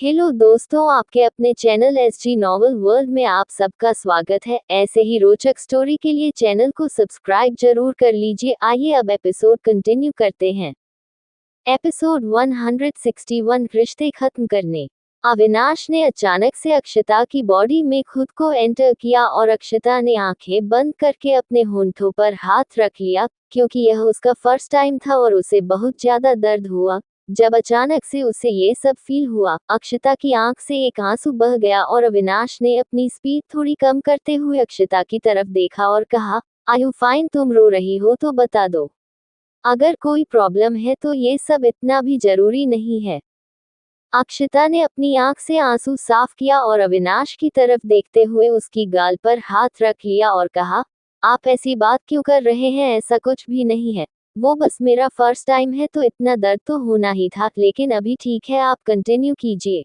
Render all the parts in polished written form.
Hello दोस्तों, आपके अपने चैनल एसजी नॉवल वर्ल्ड में आप सबका स्वागत है। ऐसे ही रोचक स्टोरी के लिए चैनल को सब्सक्राइब जरूर कर लीजिए। आइए अब एपिसोड कंटिन्यू करते हैं। एपिसोड 161 रिश्ते खत्म करने। अविनाश ने अचानक से अक्षता की बॉडी में खुद को एंटर किया और अक्षता ने आंखें बंद करके अपने होंठों पर हाथ रख लिया, क्योंकि यह उसका फर्स्ट टाइम था और उसे बहुत ज्यादा दर्द हुआ। जब अचानक से उसे ये सब फील हुआ, अक्षता की आंख से एक आंसू बह गया और अविनाश ने अपनी स्पीड थोड़ी कम करते हुए अक्षता की तरफ देखा और कहा, आर यू फाइन? तुम रो रही हो तो बता दो। अगर कोई प्रॉब्लम है तो ये सब इतना भी जरूरी नहीं है। अक्षता ने अपनी आंख से आंसू साफ किया और अविनाश की तरफ देखते हुए उसकी गाल पर हाथ रख लिया और कहा, आप ऐसी बात क्यों कर रहे हैं? ऐसा कुछ भी नहीं है। वो बस मेरा फर्स्ट टाइम है तो इतना दर्द तो होना ही था, लेकिन अभी ठीक है, आप कंटिन्यू कीजिए।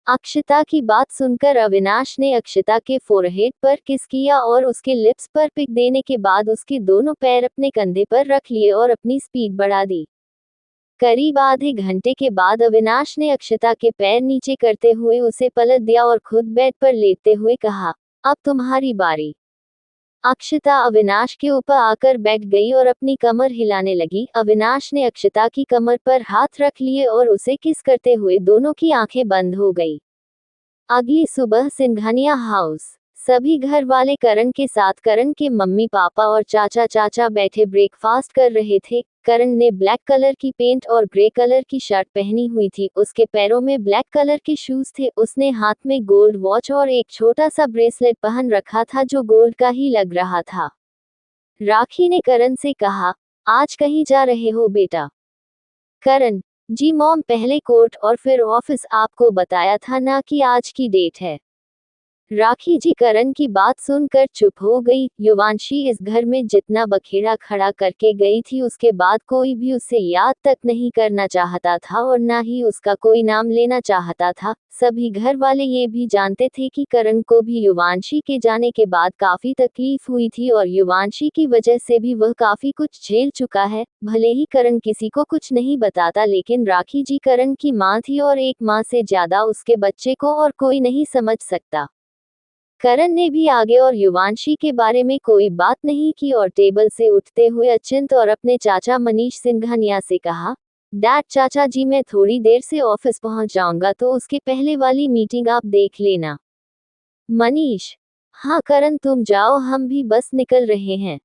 अक्षता की बात सुनकर अविनाश ने अक्षता के फोरहेड पर किस किया और उसके लिप्स पर पिक देने के बाद उसके दोनों पैर अपने कंधे पर रख लिए और अपनी स्पीड बढ़ा दी। करीब आधे घंटे के बाद अविनाश ने अक्षता के पैर नीचे करते हुए उसे पलट दिया और खुद बेड पर लेटते हुए कहा, अब तुम्हारी बारी। अक्षता अविनाश के ऊपर आकर बैठ गई और अपनी कमर हिलाने लगी। अविनाश ने अक्षता की कमर पर हाथ रख लिए और उसे किस करते हुए दोनों की आंखें बंद हो गई। अगली सुबह सिंघानिया हाउस। सभी घर वाले करण के साथ करण के मम्मी पापा और चाचा चाचा बैठे ब्रेकफास्ट कर रहे थे। करण ने ब्लैक कलर की पेंट और ग्रे कलर की शर्ट पहनी हुई थी। उसके पैरों में ब्लैक कलर के शूज थे। उसने हाथ में गोल्ड वॉच और एक छोटा सा ब्रेसलेट पहन रखा था जो गोल्ड का ही लग रहा था। राखी ने करण से कहा, आज कहीं जा रहे हो बेटा? करण, जी मॉम, पहले कोर्ट और फिर ऑफिस। आपको बताया था ना कि आज की डेट है। राखी जी करण की बात सुनकर चुप हो गई। युवांशी इस घर में जितना बखेड़ा खड़ा करके गई थी, उसके बाद कोई भी उसे याद तक नहीं करना चाहता था और ना ही उसका कोई नाम लेना चाहता था। सभी घर वाले ये भी जानते थे कि करण को भी युवांशी के जाने के बाद काफी तकलीफ हुई थी और युवांशी की वजह से भी वह काफी कुछ झेल चुका है। भले ही करण किसी को कुछ नहीं बताता, लेकिन राखी जी करण की माँ थी और एक माँ से ज्यादा उसके बच्चे को और कोई नहीं समझ सकता। करण ने भी आगे और युवांशी के बारे में कोई बात नहीं की और टेबल से उठते हुए अचिंत और अपने चाचा मनीष सिंघानिया से कहा, डैड, चाचा जी मैं थोड़ी देर से ऑफिस पहुंच जाऊंगा तो उसके पहले वाली मीटिंग आप देख लेना। मनीष, हाँ करण तुम जाओ, हम भी बस निकल रहे हैं।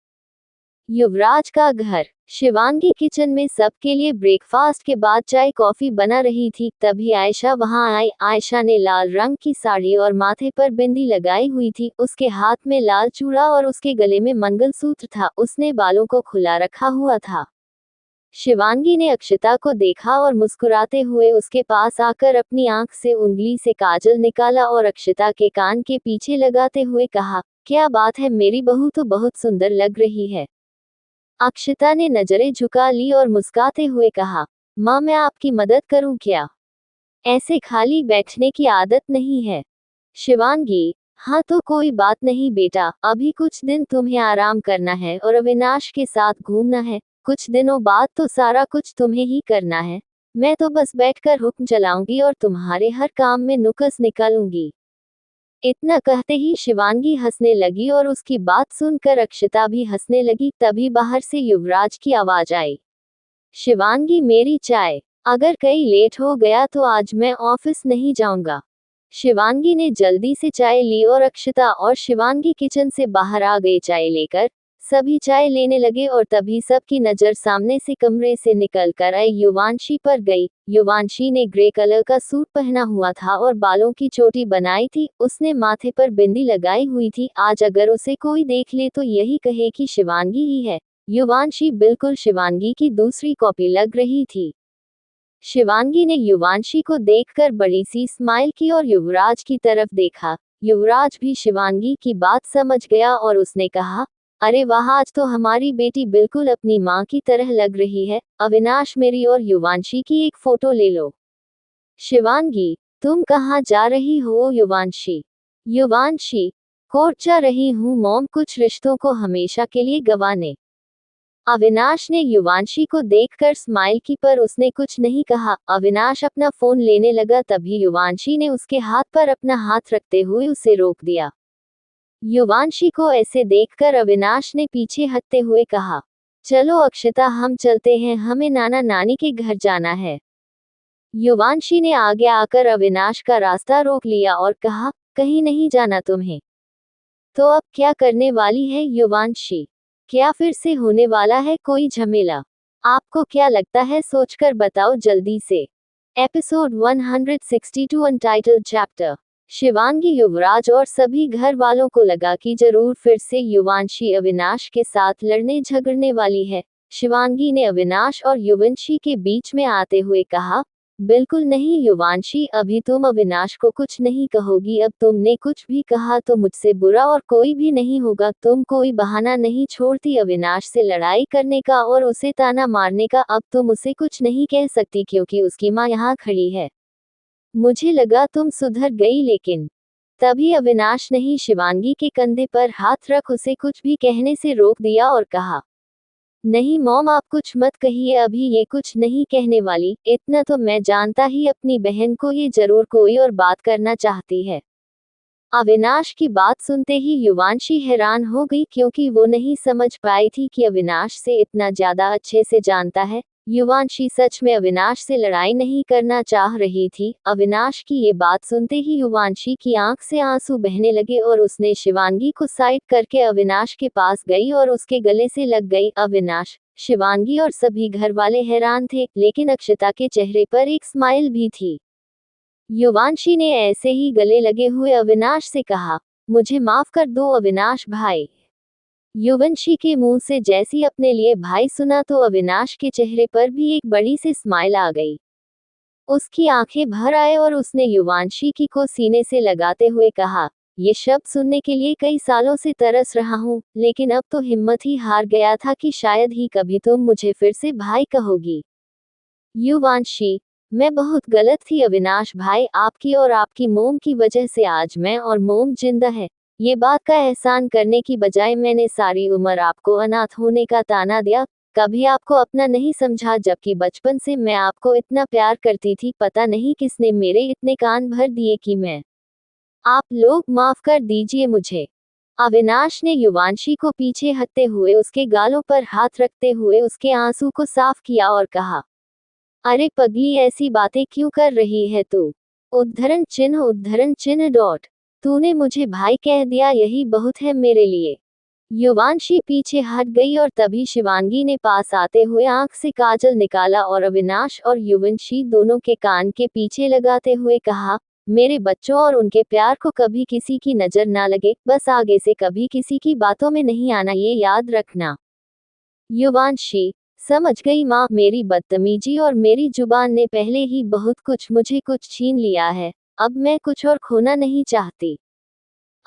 युवराज का घर। शिवांगी किचन में सबके लिए ब्रेकफास्ट के बाद चाय कॉफी बना रही थी। तभी आयशा वहां आई। आयशा ने लाल रंग की साड़ी और माथे पर बिंदी लगाई हुई थी। उसके हाथ में लाल चूड़ा और उसके गले में मंगलसूत्र था। उसने बालों को खुला रखा हुआ था। शिवांगी ने अक्षता को देखा और मुस्कुराते हुए उसके पास आकर अपनी आंख से उंगली से काजल निकाला और अक्षता के कान के पीछे लगाते हुए कहा, क्या बात है, मेरी बहू तो बहुत सुंदर लग रही है। अक्षता ने नजरें झुका ली और मुस्कुराते हुए कहा, माँ मैं आपकी मदद करूं क्या? ऐसे खाली बैठने की आदत नहीं है। शिवांगी, हाँ तो कोई बात नहीं बेटा, अभी कुछ दिन तुम्हें आराम करना है और अविनाश के साथ घूमना है। कुछ दिनों बाद तो सारा कुछ तुम्हें ही करना है। मैं तो बस बैठकर हुक्म चलाऊंगी और तुम्हारे हर काम में नुक्स निकालूंगी। इतना कहते ही शिवांगी हंसने लगी और उसकी बात सुनकर अक्षता भी हंसने लगी। तभी बाहर से युवराज की आवाज आई, शिवांगी मेरी चाय। अगर कहीं लेट हो गया तो आज मैं ऑफिस नहीं जाऊंगा। शिवांगी ने जल्दी से चाय ली और अक्षता और शिवांगी किचन से बाहर आ गए चाय लेकर। सभी चाय लेने लगे और तभी सबकी नजर सामने से कमरे से निकल कर आई युवांशी पर गई। युवांशी ने ग्रे कलर का सूट पहना हुआ था और बालों की चोटी बनाई थी। उसने माथे पर बिंदी लगाई हुई थी। आज अगर उसे कोई देख ले तो यही कहे कि शिवांगी ही है। युवांशी बिल्कुल शिवांगी की दूसरी कॉपी लग रही थी। शिवांगी ने युवांशी को देखकर बड़ी सी स्माइल की और युवराज की तरफ देखा। युवराज भी शिवांगी की बात समझ गया और उसने कहा, अरे वाह, आज तो हमारी बेटी बिल्कुल अपनी माँ की तरह लग रही है। अविनाश, मेरी और युवांशी की एक फोटो ले लो। शिवांगी, तुम कहाँ जा रही हो? युवांशी, युवांशी, कोर्ट जा रही हूँ मॉम, कुछ रिश्तों को हमेशा के लिए गंवाने। अविनाश ने युवांशी को देखकर स्माइल की, पर उसने कुछ नहीं कहा। अविनाश अपना फोन लेने लगा, तभी युवांशी ने उसके हाथ पर अपना हाथ रखते हुए उसे रोक दिया। युवांशी को ऐसे देखकर अविनाश ने पीछे हटते हुए कहा, चलो अक्षता, हम चलते हैं, हमें नाना नानी के घर जाना है। युवांशी ने आगे आकर अविनाश का रास्ता रोक लिया और कहा, कहीं नहीं जाना तुम्हें। तो अब क्या करने वाली है युवांशी? क्या फिर से होने वाला है कोई झमेला? आपको क्या लगता है, सोचकर बताओ जल्दी से। Episode 162 untitled chapter. Shivangi, Yuvraj और सभी घर वालों को लगा कि जरूर फिर से युवांशी अविनाश के साथ लड़ने झगड़ने वाली है। शिवांगी ने अविनाश और युवांशी के बीच में आते हुए कहा, बिल्कुल नहीं युवांशी, अभी तुम अविनाश को कुछ नहीं कहोगी। अब तुमने कुछ भी कहा तो मुझसे बुरा और कोई भी नहीं होगा। तुम कोई बहाना नहीं छोड़ती अविनाश से लड़ाई करने का और उसे ताना मारने का। अब तुम उसे कुछ नहीं कह सकती क्योंकि उसकी माँ यहाँ खड़ी है। मुझे लगा तुम सुधर गई, लेकिन तभी अविनाश ने ही शिवांगी के कंधे पर हाथ रख उसे कुछ भी कहने से रोक दिया और कहा, नहीं मॉम, आप कुछ मत कहिए, अभी ये कुछ नहीं कहने वाली। इतना तो मैं जानता ही, अपनी बहन को ये जरूर कोई और बात करना चाहती है। अविनाश की बात सुनते ही युवांशी हैरान हो गई, क्योंकि वो नहीं समझ पाई थी कि अविनाश से इतना ज्यादा अच्छे से जानता है। युवांशी सच में अविनाश से लड़ाई नहीं करना चाह रही थी। अविनाश की ये बात सुनते ही युवांशी की आंख से आंसू बहने लगे और उसने शिवांगी को साइड करके अविनाश के पास गई और उसके गले से लग गई। अविनाश, शिवांगी और सभी घर वाले हैरान थे, लेकिन अक्षता के चेहरे पर एक स्माइल भी थी। युवांशी ने ऐसे ही गले लगे हुए अविनाश से कहा, मुझे माफ कर दो अविनाश भाई। युवांशी के मुंह से जैसी अपने लिए भाई सुना तो अविनाश के चेहरे पर भी एक बड़ी सी स्माइल आ गई। उसकी आंखें भर आए और उसने युवांशी की को सीने से लगाते हुए कहा, ये शब्द सुनने के लिए कई सालों से तरस रहा हूँ, लेकिन अब तो हिम्मत ही हार गया था कि शायद ही कभी तुम मुझे फिर से भाई कहोगी। युवांशी, मैं बहुत गलत थी अविनाश भाई, आपकी और आपकी मोम की वजह से आज मैं और मोम जिंदा है। ये बात का एहसान करने की बजाय मैंने सारी उम्र आपको अनाथ होने का ताना दिया, कभी आपको अपना नहीं समझा, जबकि बचपन से मैं आपको इतना प्यार करती थी। पता नहीं किसने मेरे इतने कान भर दिए कि मैं। आप लोग माफ कर दीजिए मुझे। अविनाश ने युवांशी को पीछे हटते हुए उसके गालों पर हाथ रखते हुए उसके आंसू को साफ किया और कहा, अरे पगली, ऐसी बातें क्यों कर रही है तू? उद्धरण चिन्ह डॉट। तूने मुझे भाई कह दिया, यही बहुत है मेरे लिए। युवांशी पीछे हट गई और तभी शिवांगी ने पास आते हुए आंख से काजल निकाला और अविनाश और युवांशी दोनों के कान के पीछे लगाते हुए कहा, मेरे बच्चों और उनके प्यार को कभी किसी की नजर ना लगे, बस आगे से कभी किसी की बातों में नहीं आना, ये याद रखना। युवांशी, समझ गई माँ, मेरी बदतमीजी और मेरी जुबान ने पहले ही बहुत मुझे कुछ छीन लिया है, अब मैं कुछ और खोना नहीं चाहती।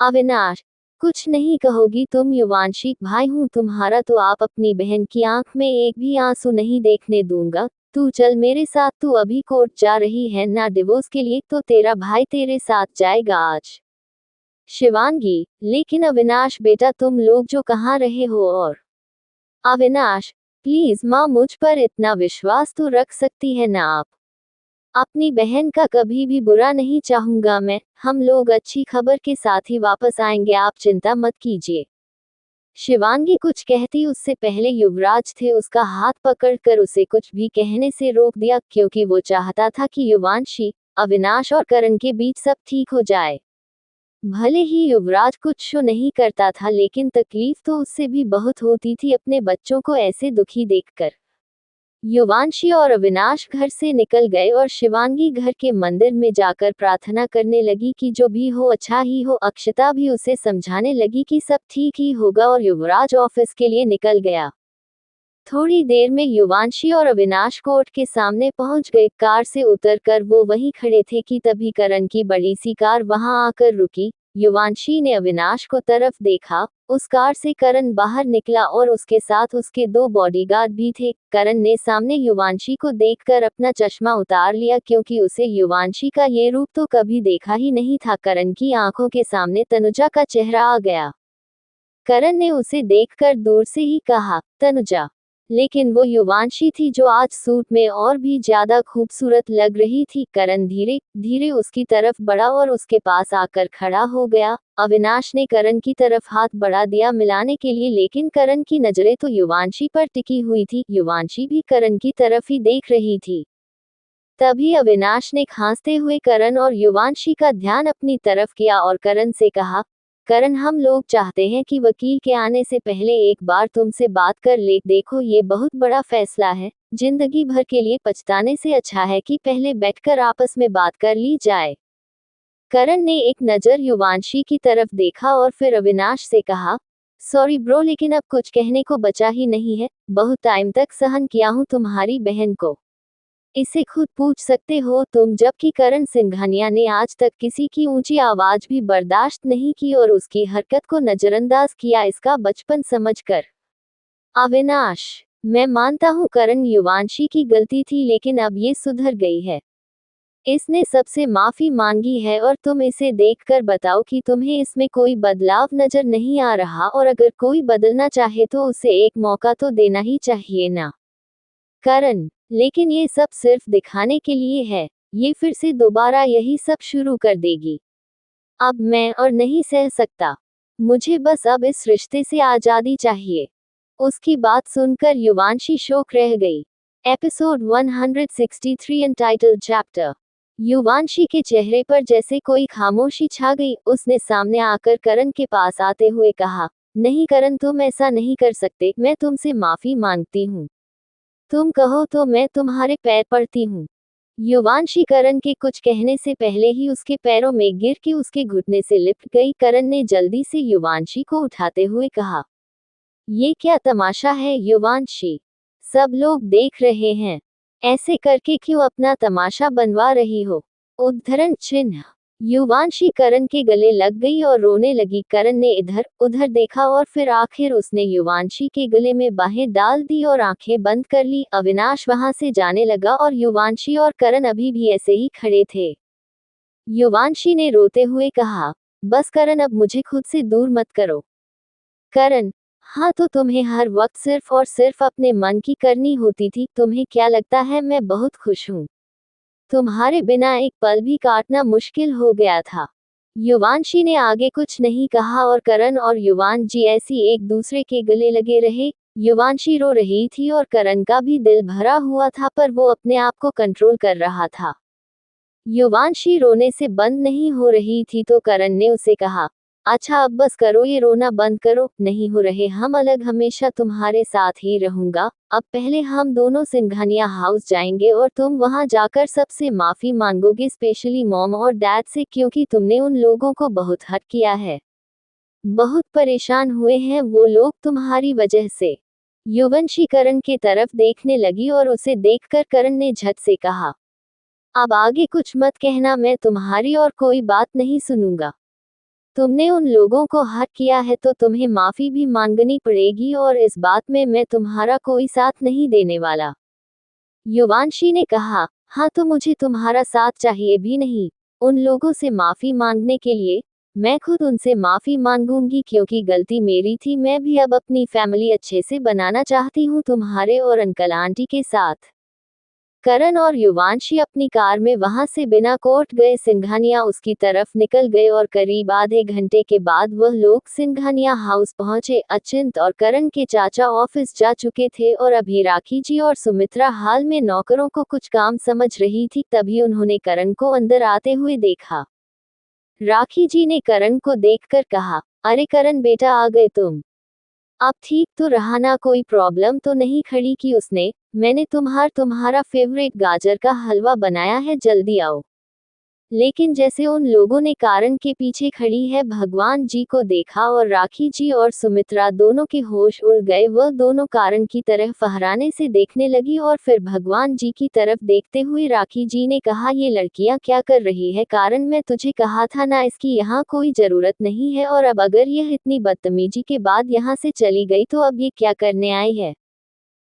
अविनाश, कुछ नहीं कहोगी तुम युवांशी, भाई हूँ तुम्हारा तो आप अपनी बहन की आंख में एक भी आंसू नहीं देखने दूंगा। तू चल मेरे साथ, तू अभी कोर्ट जा रही है ना डिवोर्स के लिए, तो तेरा भाई तेरे साथ जाएगा आज। शिवांगी, लेकिन अविनाश बेटा, तुम लोग जो कहाँ रहे हो? और अविनाश, प्लीज माँ, मुझ पर इतना विश्वास तो रख सकती है ना आप? अपनी बहन का कभी भी बुरा नहीं चाहूंगा मैं। हम लोग अच्छी खबर के साथ ही वापस आएंगे, आप चिंता मत कीजिए। शिवांगी कुछ कहती उससे पहले युवराज थे उसका हाथ पकड़कर उसे कुछ भी कहने से रोक दिया, क्योंकि वो चाहता था कि युवांशी, अविनाश और करण के बीच सब ठीक हो जाए। भले ही युवराज कुछ शो नहीं करता था, लेकिन तकलीफ तो उससे भी बहुत होती थी अपने बच्चों को ऐसे दुखी देखकर। युवांशी और अविनाश घर से निकल गए और शिवांगी घर के मंदिर में जाकर प्रार्थना करने लगी कि जो भी हो अच्छा ही हो। अक्षता भी उसे समझाने लगी कि सब ठीक ही होगा और युवराज ऑफिस के लिए निकल गया। थोड़ी देर में युवांशी और अविनाश कोर्ट के सामने पहुंच गए। कार से उतरकर वो वहीं खड़े थे कि तभी करण की बड़ी सी कार वहां आकर रुकी। युवांशी ने अविनाश को तरफ देखा। उस कार से करण बाहर निकला और उसके साथ उसके 2 बॉडीगार्ड भी थे। करण ने सामने युवांशी को देखकर अपना चश्मा उतार लिया, क्योंकि उसे युवांशी का ये रूप तो कभी देखा ही नहीं था। करण की आंखों के सामने तनुजा का चेहरा आ गया। करण ने उसे देखकर दूर से ही कहा, तनुजा। लेकिन वो युवांशी थी जो आज सूट में और भी ज्यादा खूबसूरत लग रही थी। करण धीरे धीरे उसकी तरफ बढ़ा और उसके पास आकर खड़ा हो गया। अविनाश ने करण की तरफ हाथ बढ़ा दिया मिलाने के लिए, लेकिन करण की नजरें तो युवांशी पर टिकी हुई थी। युवांशी भी करण की तरफ ही देख रही थी। तभी अविनाश ने खांसते हुए करण और युवांशी का ध्यान अपनी तरफ किया और करण से कहा, करण, हम लोग चाहते हैं कि वकील के आने से पहले एक बार तुमसे बात कर ले। देखो, ये बहुत बड़ा फैसला है। जिंदगी भर के लिए पछताने से अच्छा है कि पहले बैठकर आपस में बात कर ली जाए। करण ने एक नजर युवांशी की तरफ देखा और फिर अविनाश से कहा, सॉरी ब्रो, लेकिन अब कुछ कहने को बचा ही नहीं है। बहुत टाइम तक सहन किया हूँ तुम्हारी बहन को, इसे खुद पूछ सकते हो तुम। जबकि करण सिंघानिया ने आज तक किसी की ऊंची आवाज भी बर्दाश्त नहीं की और उसकी हरकत को नजरअंदाज किया, इसका बचपन समझकर। अविनाश, मैं मानता हूँ करण, युवांशी की गलती थी, लेकिन अब ये सुधर गई है। इसने सबसे माफी मांगी है और तुम इसे देखकर बताओ कि तुम्हें इसमें कोई बदलाव नजर नहीं आ रहा, और अगर कोई बदलना चाहे तो उसे एक मौका तो देना ही चाहिए ना। करण, लेकिन ये सब सिर्फ दिखाने के लिए है। ये फिर से दोबारा यही सब शुरू कर देगी। अब मैं और नहीं सह सकता। मुझे बस अब इस रिश्ते से आजादी चाहिए। उसकी बात सुनकर युवांशी शौक रह गई। Episode 163 entitled chapter. युवांशी के चेहरे पर जैसे कोई खामोशी छा गई। उसने सामने आकर करण के पास आते हुए कहा, नहीं करण, तुम ऐसा नहीं कर सकते। मैं तुमसे माफी मांगती हूँ। तुम कहो तो मैं तुम्हारे पैर पड़ती हूँ। युवांशी करण के कुछ कहने से पहले ही उसके पैरों में गिर के उसके घुटने से लिपट गई। करण ने जल्दी से युवांशी को उठाते हुए कहा, ये क्या तमाशा है युवांशी? सब लोग देख रहे हैं। ऐसे करके क्यों अपना तमाशा बनवा रही हो? उद्धरण चिन्ह। युवांशी करण के गले लग गई और रोने लगी। करण ने इधर उधर देखा और फिर आखिर उसने युवांशी के गले में बाहें डाल दी और आंखें बंद कर ली। अविनाश वहां से जाने लगा और युवांशी और करण अभी भी ऐसे ही खड़े थे। युवांशी ने रोते हुए कहा, बस करण, अब मुझे खुद से दूर मत करो। करण, हाँ तो तुम्हें हर वक्त सिर्फ और सिर्फ अपने मन की करनी होती थी। तुम्हें क्या लगता है मैं बहुत खुश हूँ? तुम्हारे बिना एक पल भी काटना मुश्किल हो गया था। युवांशी ने आगे कुछ नहीं कहा और करण और युवान जी ऐसी एक दूसरे के गले लगे रहे। युवांशी रो रही थी और करण का भी दिल भरा हुआ था, पर वो अपने आप को कंट्रोल कर रहा था। युवांशी रोने से बंद नहीं हो रही थी तो करण ने उसे कहा, अच्छा अब बस करो, ये रोना बंद करो। नहीं हो रहे हम अलग, हमेशा तुम्हारे साथ ही रहूंगा। अब पहले हम दोनों सिंघानिया हाउस जाएंगे और तुम वहां जाकर सबसे माफी मांगोगे, स्पेशली मॉम और डैड से, क्योंकि तुमने उन लोगों को बहुत हर्ट किया है। बहुत परेशान हुए हैं वो लोग तुम्हारी वजह से। युवंशी करण के तरफ देखने लगी और उसे देखकर करण ने झट से कहा, अब आगे कुछ मत कहना, मैं तुम्हारी और कोई बात नहीं सुनूंगा। तुमने उन लोगों को हर्ट किया है तो तुम्हें माफी भी मांगनी पड़ेगी, और इस बात में मैं तुम्हारा कोई साथ नहीं देने वाला। युवांशी ने कहा, हाँ तो मुझे तुम्हारा साथ चाहिए भी नहीं उन लोगों से माफी मांगने के लिए। मैं खुद उनसे माफी मांगूंगी क्योंकि गलती मेरी थी। मैं भी अब अपनी फैमिली अच्छे से बनाना चाहती हूँ तुम्हारे और अंकल आंटी के साथ। करण और युवांशी अपनी कार में वहां से बिना कोर्ट गए सिंघानिया उसकी तरफ निकल गए और करीब आधे घंटे के बाद वह लोग सिंघानिया हाउस पहुंचे। अचिंत और करण के चाचा ऑफिस जा चुके थे और अभी राखी जी और सुमित्रा हाल में नौकरों को कुछ काम समझ रही थी। तभी उन्होंने करण को अंदर आते हुए देखा। राखी जी ने करण को देखकर कहा, अरे करण बेटा, आ गए तुम। अब ठीक तो रहा ना? कोई प्रॉब्लम तो नहीं खड़ी की उसने? मैंने तुम्हारा फेवरेट गाजर का हलवा बनाया है, जल्दी आओ। लेकिन जैसे उन लोगों ने कारण के पीछे खड़ी है भगवान जी को देखा और राखी जी और सुमित्रा दोनों के होश उड़ गए। वह दोनों कारण की तरफ फहराने से देखने लगी और फिर भगवान जी की तरफ देखते हुए राखी जी ने कहा, ये लड़कियां क्या कर रही है कारण? मैं तुझे कहा था ना इसकी यहाँ कोई जरूरत नहीं है, और अब अगर यह इतनी बदतमीजी के बाद यहाँ से चली गई तो अब ये क्या करने आई है?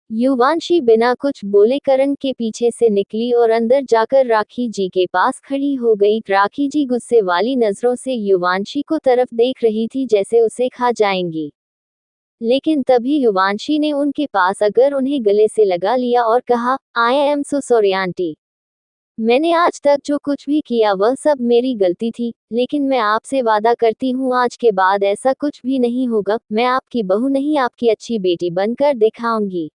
युवांशी बिना कुछ बोले करण के पीछे से निकली और अंदर जाकर राखी जी के पास खड़ी हो गई। राखी जी गुस्से वाली नजरों से युवांशी को तरफ देख रही थी जैसे उसे खा जाएंगी। लेकिन तभी युवांशी ने उनके पास आकर उन्हें गले से लगा लिया और कहा, I am so sorry aunty. मैंने आज तक जो कुछ भी किया वह सब मेरी गलती थी, लेकिन मैं आपसे वादा करती हूँ आज के बाद ऐसा कुछ भी नहीं होगा। मैं आपकी बहू नहीं आपकी अच्छी बेटी बनकर दिखाऊंगी।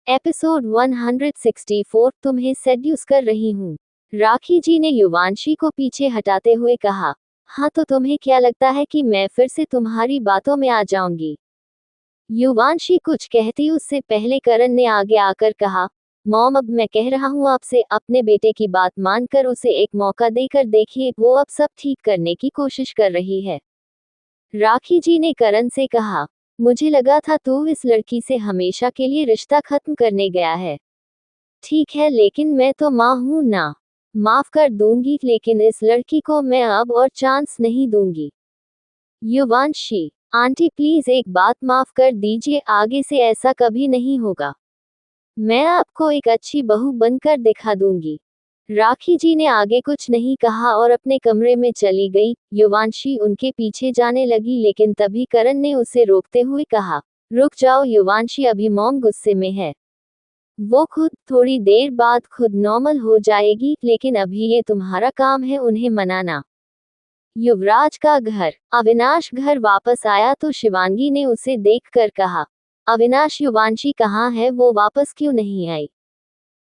एपिसोड 164 तुम्हें सेड्यूस कर रही हूँ। राखी जी ने युवांशी को पीछे हटाते हुए कहा, हाँ तो तुम्हें क्या लगता है कि मैं फिर से तुम्हारी बातों में आ जाऊंगी? युवांशी कुछ कहती उससे पहले करण ने आगे आकर कहा, मॉम अब मैं कह रहा हूँ आपसे, अपने बेटे की बात मानकर उसे एक मौका देकर देखिए, वो अब सब ठीक करने की कोशिश कर रही है। राखी जी ने करण से कहा, मुझे लगा था तू इस लड़की से हमेशा के लिए रिश्ता खत्म करने गया है। ठीक है, लेकिन मैं तो माँ हूँ ना। माफ कर दूंगी, लेकिन इस लड़की को मैं अब और चांस नहीं दूंगी। युवांशी, आंटी प्लीज एक बात माफ कर दीजिए, आगे से ऐसा कभी नहीं होगा। मैं आपको एक अच्छी बहू बनकर दिखा दूंगी। राखी जी ने आगे कुछ नहीं कहा और अपने कमरे में चली गई। युवांशी उनके पीछे जाने लगी, लेकिन तभी करण ने उसे रोकते हुए कहा, रुक जाओ युवांशी, अभी मॉम गुस्से में है। वो खुद थोड़ी देर बाद खुद नॉर्मल हो जाएगी, लेकिन अभी ये तुम्हारा काम है उन्हें मनाना। युवराज का घर। अविनाश घर वापस आया तो शिवांगी ने उसे देखकर कहा, अविनाश युवांशी कहाँ है, वो वापस क्यों नहीं आई?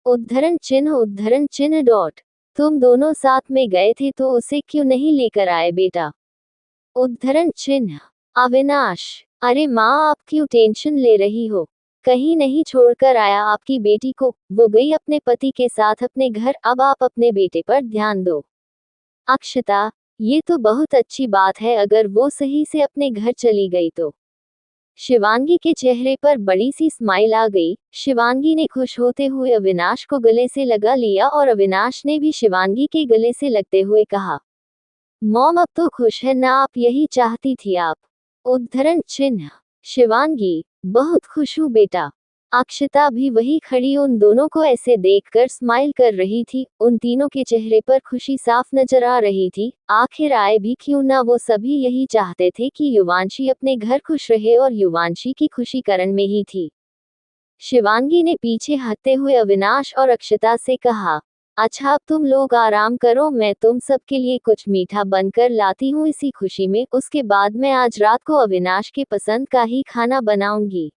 उद्धरण चिन्ह डॉट। तुम दोनों साथ में गए थे तो उसे क्यों नहीं लेकर आए बेटा? उद्धरण चिन्ह। अविनाश, अरे माँ आप क्यों टेंशन ले रही हो? कहीं नहीं छोड़कर आया आपकी बेटी को, वो गई अपने पति के साथ अपने घर, अब आप अपने बेटे पर ध्यान दो। अक्षता, ये तो बहुत अच्छी बात है, अगर वो सही से अपने घर चली गई तो। शिवांगी के चेहरे पर बड़ी सी स्माइल आ गई। शिवांगी ने खुश होते हुए अविनाश को गले से लगा लिया और अविनाश ने भी शिवांगी के गले से लगते हुए कहा, मॉम अब तो खुश है ना, आप यही चाहती थी आप? उद्धरण चिन्ह। शिवांगी, बहुत खुश हूँ बेटा। अक्षता भी वही खड़ी उन दोनों को ऐसे देखकर स्माइल कर रही थी। उन तीनों के चेहरे पर खुशी साफ नजर आ रही थी। आखिर आए भी क्यों ना, वो सभी यही चाहते थे कि युवांशी अपने घर खुश रहे और युवांशी की खुशी करण में ही थी। शिवांगी ने पीछे हटते हुए अविनाश और अक्षता से कहा, अच्छा अब तुम लोग आराम करो, मैं तुम सबके लिए कुछ मीठा बनकर लाती हूँ इसी खुशी में, उसके बाद मैं आज रात को अविनाश के पसंद का ही खाना बनाऊंगी।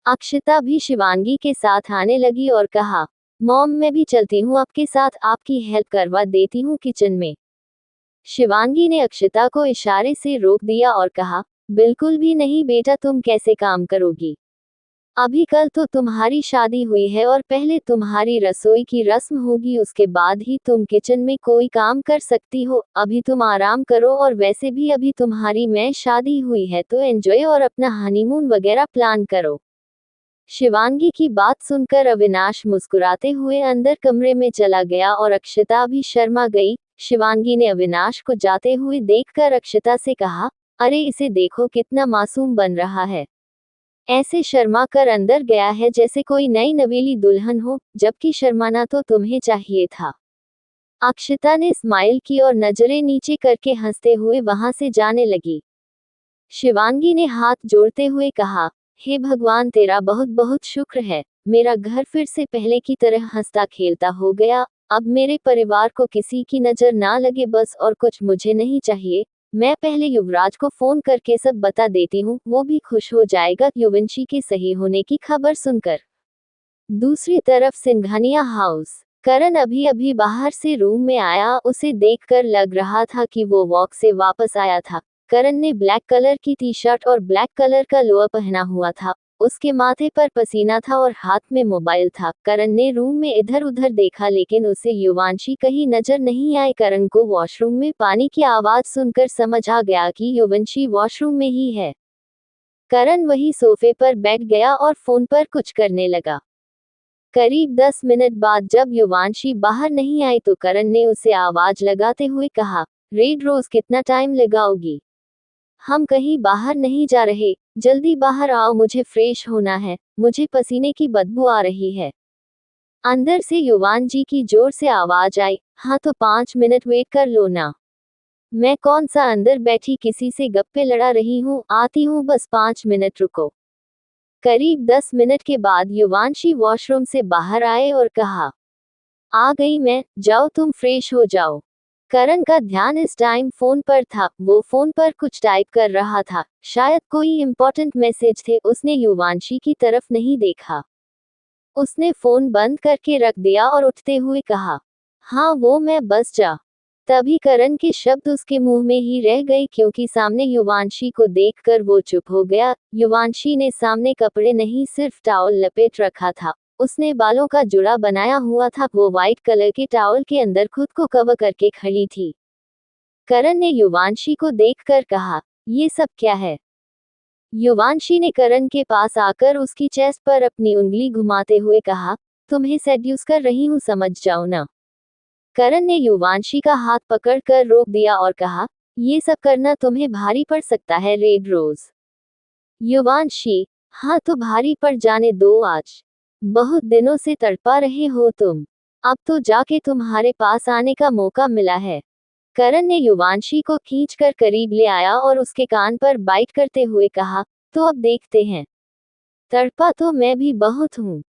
अक्षता भी शिवांगी के साथ आने लगी और कहा, मॉम मैं भी चलती हूँ आपके साथ, आपकी हेल्प करवा देती हूँ किचन में। शिवांगी ने अक्षता को इशारे से रोक दिया और कहा, बिल्कुल भी नहीं बेटा, तुम कैसे काम करोगी? अभी कल तो तुम्हारी शादी हुई है और पहले तुम्हारी रसोई की रस्म होगी, उसके बाद ही तुम किचन में कोई काम कर सकती हो। अभी तुम आराम करो, और वैसे भी अभी तुम्हारी में शादी हुई है तो एंजॉय और अपना हनीमून वगैरह प्लान करो। शिवांगी की बात सुनकर अविनाश मुस्कुराते हुए अंदर कमरे में चला गया और अक्षता भी शर्मा गई। शिवांगी ने अविनाश को जाते हुए देखकर अक्षता से कहा, अरे इसे देखो कितना मासूम बन रहा है, ऐसे शर्मा कर अंदर गया है जैसे कोई नई नवेली दुल्हन हो, जबकि शर्माना तो तुम्हें चाहिए था। अक्षता ने स्माइल की और नजरें नीचे करके हंसते हुए वहां से जाने लगी। शिवांगी ने हाथ जोड़ते हुए कहा, हे भगवान तेरा बहुत बहुत शुक्र है, मेरा घर फिर से पहले की तरह हंसता खेलता हो गया। अब मेरे परिवार को किसी की नजर ना लगे बस, और कुछ मुझे नहीं चाहिए। मैं पहले युवराज को फोन करके सब बता देती हूँ, वो भी खुश हो जाएगा युवंशी के सही होने की खबर सुनकर। दूसरी तरफ सिंघानिया हाउस। करण अभी अभी बाहर से रूम में आया, उसे देखकर लग रहा था कि वो वॉक से वापस आया था। करण ने ब्लैक कलर की टी शर्ट और ब्लैक कलर का लोअर पहना हुआ था। उसके माथे पर पसीना था और हाथ में मोबाइल था। करण ने रूम में इधर उधर देखा, लेकिन उसे युवांशी कहीं नजर नहीं आई। करण को वॉशरूम में पानी की आवाज सुनकर समझ आ गया कि युवंशी वॉशरूम में ही है। करण वही सोफे पर बैठ गया और फोन पर कुछ करने लगा। करीब 10 मिनट बाद जब युवांशी बाहर नहीं आई तो करण ने उसे आवाज लगाते हुए कहा, रेड रोज कितना टाइम लगाओगी? हम कहीं बाहर नहीं जा रहे, जल्दी बाहर आओ, मुझे फ्रेश होना है, मुझे पसीने की बदबू आ रही है। अंदर से युवान जी की जोर से आवाज आई, हाँ तो 5 मिनट वेट कर लो ना। मैं कौन सा अंदर बैठी किसी से गप्पे लड़ा रही हूँ, आती हूँ, बस 5 मिनट रुको। करीब 10 मिनट के बाद युवांशी वॉशरूम से बाहर आए और कहा, आ गई मैं, जाओ तुम फ्रेश हो जाओ। करण का ध्यान इस टाइम फोन पर था, वो फोन पर कुछ टाइप कर रहा था, शायद कोई इम्पोर्टेंट मैसेज थे। उसने युवांशी की तरफ नहीं देखा। उसने फोन बंद करके रख दिया और उठते हुए कहा, हाँ वो मैं, बस जा। तभी करण के शब्द उसके मुंह में ही रह गए, क्योंकि सामने युवांशी को देखकर वो चुप हो गया। युवांशी ने सामने कपड़े नहीं, सिर्फ टॉवल लपेट रखा था। उसने बालों का जुड़ा बनाया हुआ था, वो व्हाइट कलर के टॉवल के अंदर खुद को कवर करके खड़ी थी। करण ने युवांशी को देखकर कहा, ये सब क्या है? युवांशी ने करण के पास आकर उसकी चेस्ट पर अपनी उंगली घुमाते हुए कहा, तुम्हें सेड्यूस कर रही हूँ, समझ जाओ ना। करण ने युवांशी का हाथ पकड़कर रोक दिया और कहा, ये सब करना तुम्हें भारी पड़ सकता है रेड रोज। युवांशी, हाँ तो भारी पड़ जाने दो, आज बहुत दिनों से तड़पा रहे हो तुम, अब तो जाके तुम्हारे पास आने का मौका मिला है। करण ने युवांशी को खींचकर करीब ले आया और उसके कान पर बाइट करते हुए कहा, तो अब देखते हैं। तड़पा तो मैं भी बहुत हूँ।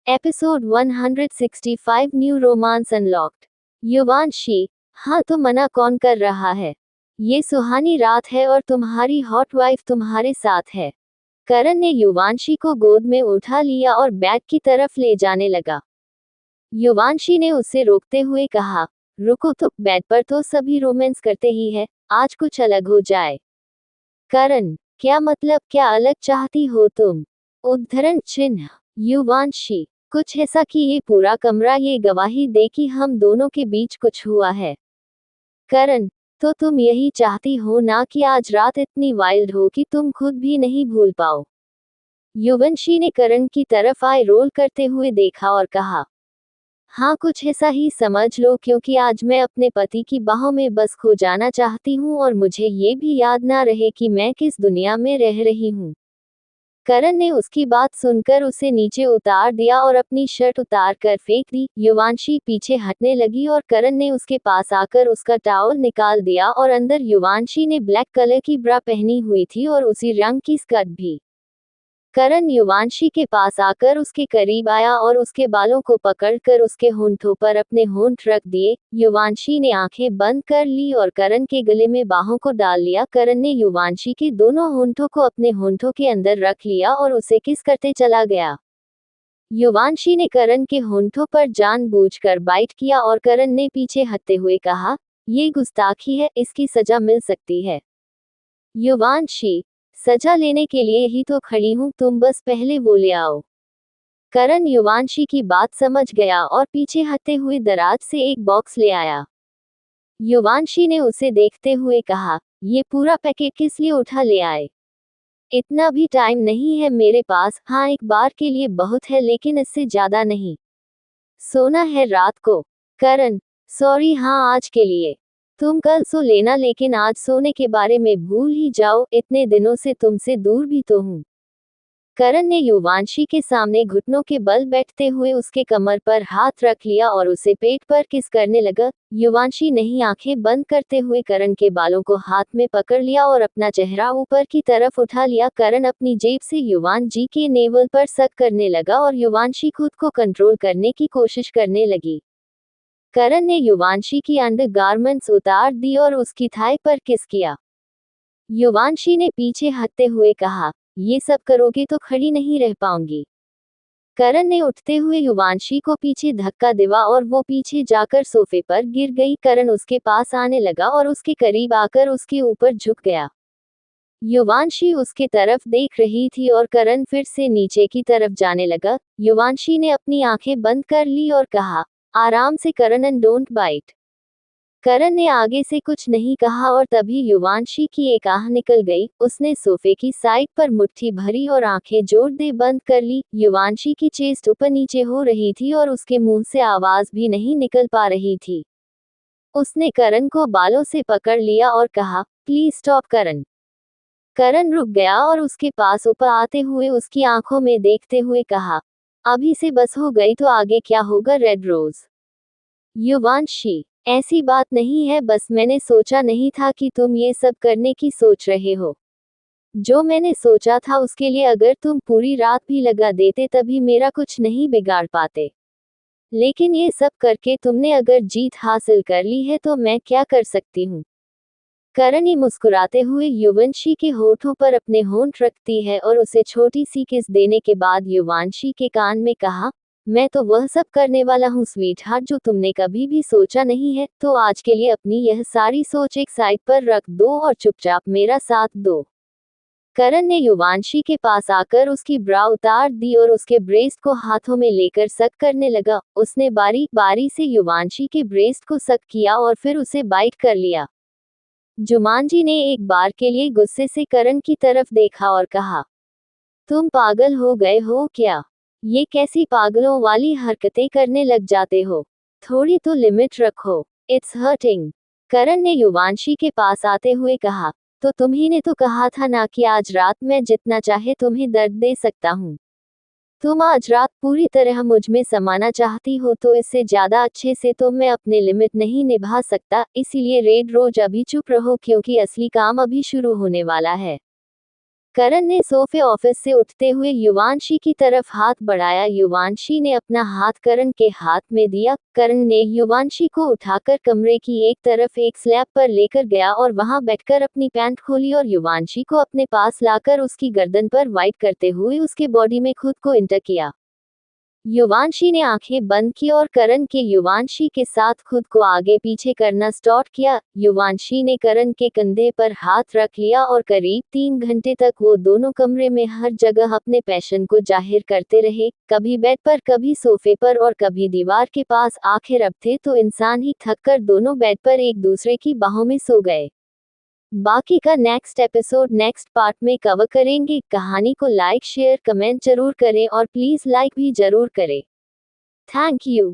Episode 165 new romance unlocked. Yuvanshi, हाँ तो मना कौन कर रहा है? ये सुहानी रात है और तुम्हारी हॉट वाइफ तुम्हारे साथ है। करण ने युवांशी को गोद में उठा लिया और बैग की तरफ ले जाने लगा। युवांशी ने उसे रोकते हुए कहा, रुको तो, बेड पर तो सभी रोमांस करते ही है, आज कुछ अलग हो जाए। करण, क्या मतलब, क्या अलग चाहती हो तुम? उद्धरण चिन्ह। युवांशी, कुछ ऐसा कि ये पूरा कमरा ये गवाही दे कि हम दोनों के बीच कुछ हुआ है। करण, तो तुम यही चाहती हो ना कि आज रात इतनी वाइल्ड हो कि तुम खुद भी नहीं भूल पाओ? युवांशी ने करण की तरफ आई रोल करते हुए देखा और कहा, हाँ कुछ ऐसा ही समझ लो, क्योंकि आज मैं अपने पति की बाहों में बस खो जाना चाहती हूँ और मुझे ये भी याद ना रहे कि मैं किस दुनिया में रह रही हूँ। करण ने उसकी बात सुनकर उसे नीचे उतार दिया और अपनी शर्ट उतार कर फेंक दी। युवांशी पीछे हटने लगी और करण ने उसके पास आकर उसका टॉवल निकाल दिया और अंदर युवांशी ने ब्लैक कलर की ब्रा पहनी हुई थी और उसी रंग की स्कर्ट भी। करण युवांशी के पास आकर उसके करीब आया और उसके बालों को पकड़कर उसके होंठों पर अपने होंठ रख दिए। युवांशी ने आंखें बंद कर ली और करण के गले में बाहों को डाल लिया। करण ने युवांशी के दोनों होंठों को अपने होंठों के अंदर रख लिया और उसे किस करते चला गया। युवांशी ने करण के होंठों पर जानबूझकर बाइट किया और करण ने पीछे हटते हुए कहा, ये गुस्ताखी है, इसकी सजा मिल सकती है। युवांशी, सजा लेने के लिए ही तो खड़ी हूं, तुम बस पहले वो ले आओ। करण युवांशी की बात समझ गया और पीछे हटते हुए दराज से एक बॉक्स ले आया। युवांशी ने उसे देखते हुए कहा, ये पूरा पैकेट किस लिए उठा ले आए? इतना भी टाइम नहीं है मेरे पास, हाँ एक बार के लिए बहुत है लेकिन इससे ज्यादा नहीं। सोना है रात को। करण, सॉरी, हाँ आज के लिए। तुम कल सो लेना, लेकिन आज सोने के बारे में भूल ही जाओ, इतने दिनों से तुमसे दूर भी तो हूँ। करण ने युवांशी के सामने घुटनों के बल बैठते हुए उसके कमर पर हाथ रख लिया और उसे पेट पर किस करने लगा। युवांशी नहीं, आंखें बंद करते हुए करण के बालों को हाथ में पकड़ लिया और अपना चेहरा ऊपर की तरफ उठा लिया। करण अपनी जेब से युवांशी के नेवल पर सक करने लगा और युवांशी खुद को कंट्रोल करने की कोशिश करने लगी। करण ने युवांशी की अंडर गारमेंट्स उतार दी और उसकी थाई पर किस किया। युवांशी ने पीछे हटते हुए कहा, ये सब करोगे तो खड़ी नहीं रह पाऊंगी। करण ने उठते हुए युवांशी को पीछे धक्का दिया और वो पीछे जाकर सोफे पर गिर गई। करण उसके पास आने लगा और उसके करीब आकर उसके ऊपर झुक गया। युवांशी उसके तरफ देख रही थी और करण फिर से नीचे की तरफ जाने लगा। युवांशी ने अपनी आंखें बंद कर ली और कहा, आराम से करण एंड डोंट बाइट। करण ने आगे से कुछ नहीं कहा और तभी युवांशी की एक आह निकल गई। उसने सोफे की साइड पर मुट्ठी भरी और आंखें जोर दे बंद कर ली। युवांशी की चेस्ट ऊपर नीचे हो रही थी और उसके मुंह से आवाज भी नहीं निकल पा रही थी। उसने करण को बालों से पकड़ लिया और कहा, प्लीज स्टॉप करण। करण रुक गया और उसके पास ऊपर आते हुए उसकी आंखों में देखते हुए कहा, अभी से बस हो गई तो आगे क्या होगा रेड रोज? युवांशी, ऐसी बात नहीं है, बस मैंने सोचा नहीं था कि तुम ये सब करने की सोच रहे हो। जो मैंने सोचा था उसके लिए अगर तुम पूरी रात भी लगा देते तभी मेरा कुछ नहीं बिगाड़ पाते। लेकिन ये सब करके तुमने अगर जीत हासिल कर ली है तो मैं क्या कर सकती हूँ। करणी मुस्कुराते हुए युवंशी के होठों पर अपने होंठ रखती है और उसे छोटी सी किस देने के बाद युवांशी के कान में कहा, मैं तो वह सब करने वाला हूँ स्वीटहार्ट जो तुमने कभी भी सोचा नहीं है, तो आज के लिए अपनी यह सारी सोच एक साइड पर रख दो और चुपचाप मेरा साथ दो। करण ने युवांशी के पास आकर उसकी ब्रा उतार दी और उसके ब्रेस्ट को हाथों में लेकर सक करने लगा। उसने बारी बारी से युवांशी के ब्रेस्ट को सक किया और फिर उसे बाइट कर लिया। जुमांजी ने एक बार के लिए गुस्से से करण की तरफ देखा और कहा, तुम पागल हो गए हो क्या? ये कैसी पागलों वाली हरकतें करने लग जाते हो? थोड़ी तो लिमिट रखो। It's hurting. करण ने युवांशी के पास आते हुए कहा, तो तुम्ही ने तो कहा था ना कि आज रात मैं जितना चाहे तुम्हें दर्द दे सकता हूँ। तुम आज रात पूरी तरह मुझ में समाना चाहती हो तो इससे ज्यादा अच्छे से तो मैं अपने लिमिट नहीं निभा सकता, इसीलिए रेड रोज अभी चुप रहो क्योंकि असली काम अभी शुरू होने वाला है। करण ने सोफे ऑफिस से उठते हुए युवांशी की तरफ हाथ बढ़ाया। युवांशी ने अपना हाथ करण के हाथ में दिया। करण ने युवांशी को उठाकर कमरे की एक तरफ एक स्लैब पर लेकर गया और वहां बैठकर अपनी पैंट खोली और युवांशी को अपने पास लाकर उसकी गर्दन पर वाइट करते हुए उसके बॉडी में खुद को इंटर किया। युवांशी ने आंखें बंद की और करण के युवांशी के साथ खुद को आगे पीछे करना स्टार्ट किया। युवांशी ने करण के कंधे पर हाथ रख लिया और करीब 3 घंटे तक वो दोनों कमरे में हर जगह अपने पैशन को जाहिर करते रहे, कभी बेड पर, कभी सोफे पर और कभी दीवार के पास। आखिर अब थे तो इंसान ही थककर दोनों बेड पर एक दूसरे की बाहों में सो गए। बाकी का नेक्स्ट एपिसोड नेक्स्ट पार्ट में कवर करेंगे। कहानी को लाइक शेयर कमेंट जरूर करें और प्लीज लाइक भी जरूर करें। Thank you.